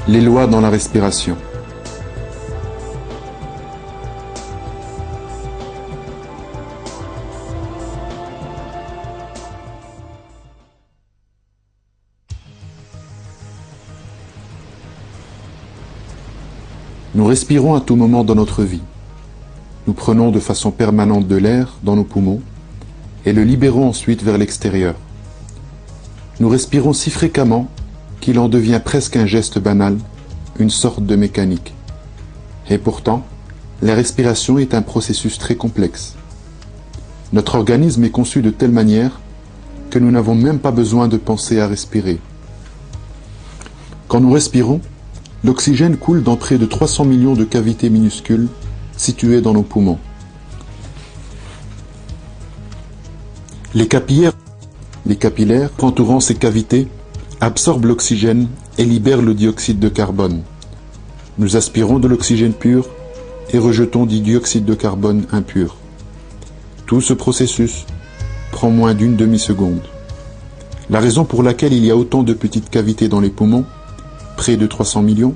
Les lois dans la respiration. Nous respirons à tout moment dans notre vie. Nous prenons de façon permanente de l'air dans nos poumons et le libérons ensuite vers l'extérieur. Nous respirons si fréquemment qu'il en devient presque un geste banal, une sorte de mécanique. Et pourtant, la respiration est un processus très complexe. Notre organisme est conçu de telle manière que nous n'avons même pas besoin de penser à respirer. Quand nous respirons, l'oxygène coule dans près de 300 millions de cavités minuscules situées dans nos poumons. Les capillaires entourant ces cavités absorbent l'oxygène et libèrent le dioxyde de carbone. Nous aspirons de l'oxygène pur et rejetons du dioxyde de carbone impur. Tout ce processus prend moins d'une demi-seconde. La raison pour laquelle il y a autant de petites cavités dans les poumons, près de 300 millions,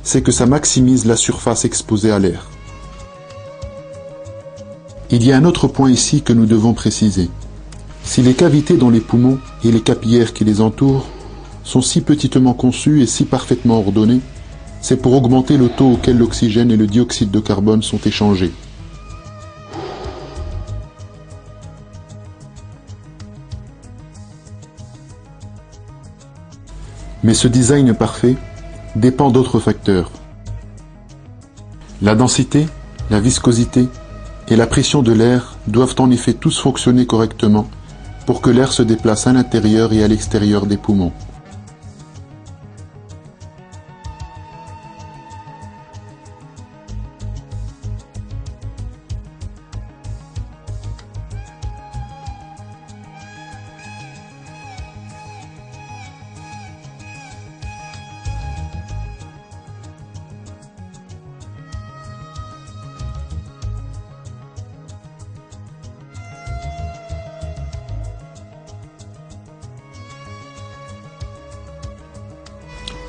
c'est que ça maximise la surface exposée à l'air. Il y a un autre point ici que nous devons préciser. Si les cavités dans les poumons et les capillaires qui les entourent sont si petitement conçues et si parfaitement ordonnées, c'est pour augmenter le taux auquel l'oxygène et le dioxyde de carbone sont échangés. Mais ce design parfait dépend d'autres facteurs. La densité, la viscosité et la pression de l'air doivent en effet tous fonctionner correctement pour que l'air se déplace à l'intérieur et à l'extérieur des poumons.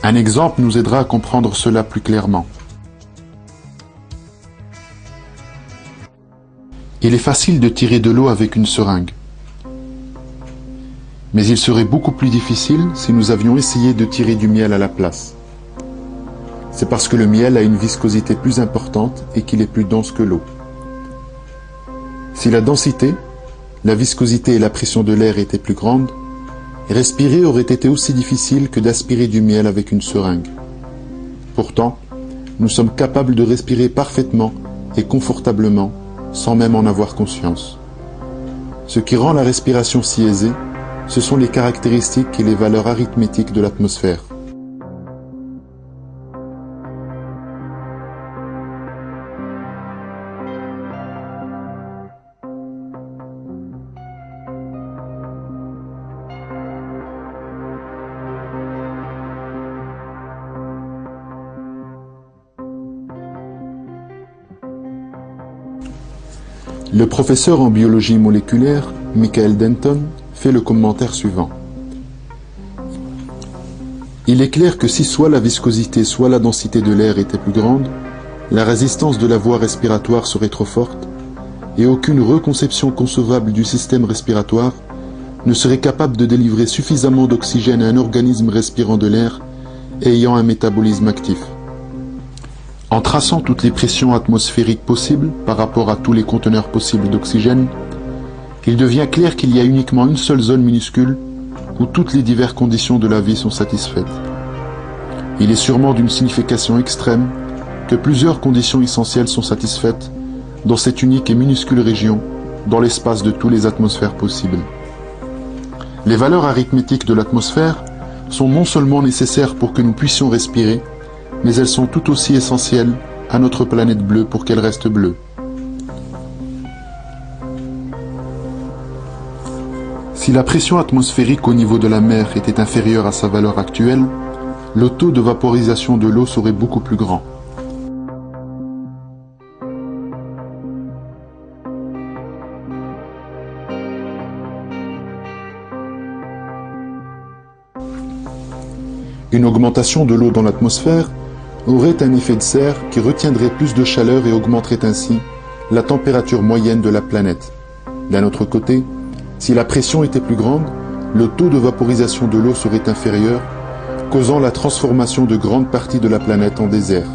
Un exemple nous aidera à comprendre cela plus clairement. Il est facile de tirer de l'eau avec une seringue. Mais il serait beaucoup plus difficile si nous avions essayé de tirer du miel à la place. C'est parce que le miel a une viscosité plus importante et qu'il est plus dense que l'eau. Si la densité, la viscosité et la pression de l'air étaient plus grandes, respirer aurait été aussi difficile que d'aspirer du miel avec une seringue. Pourtant, nous sommes capables de respirer parfaitement et confortablement sans même en avoir conscience. Ce qui rend la respiration si aisée, ce sont les caractéristiques et les valeurs arithmétiques de l'atmosphère. Le professeur en biologie moléculaire, Michael Denton, fait le commentaire suivant. Il est clair que si soit la viscosité soit la densité de l'air était plus grande, la résistance de la voie respiratoire serait trop forte et aucune reconception concevable du système respiratoire ne serait capable de délivrer suffisamment d'oxygène à un organisme respirant de l'air et ayant un métabolisme actif. En traçant toutes les pressions atmosphériques possibles par rapport à tous les conteneurs possibles d'oxygène, il devient clair qu'il y a uniquement une seule zone minuscule où toutes les diverses conditions de la vie sont satisfaites. Il est sûrement d'une signification extrême que plusieurs conditions essentielles sont satisfaites dans cette unique et minuscule région, dans l'espace de toutes les atmosphères possibles. Les valeurs arithmétiques de l'atmosphère sont non seulement nécessaires pour que nous puissions respirer, mais elles sont tout aussi essentielles à notre planète bleue pour qu'elle reste bleue. Si la pression atmosphérique au niveau de la mer était inférieure à sa valeur actuelle, le taux de vaporisation de l'eau serait beaucoup plus grand. Une augmentation de l'eau dans l'atmosphère aurait un effet de serre qui retiendrait plus de chaleur et augmenterait ainsi la température moyenne de la planète. D'un autre côté, si la pression était plus grande, le taux de vaporisation de l'eau serait inférieur, causant la transformation de grandes parties de la planète en désert.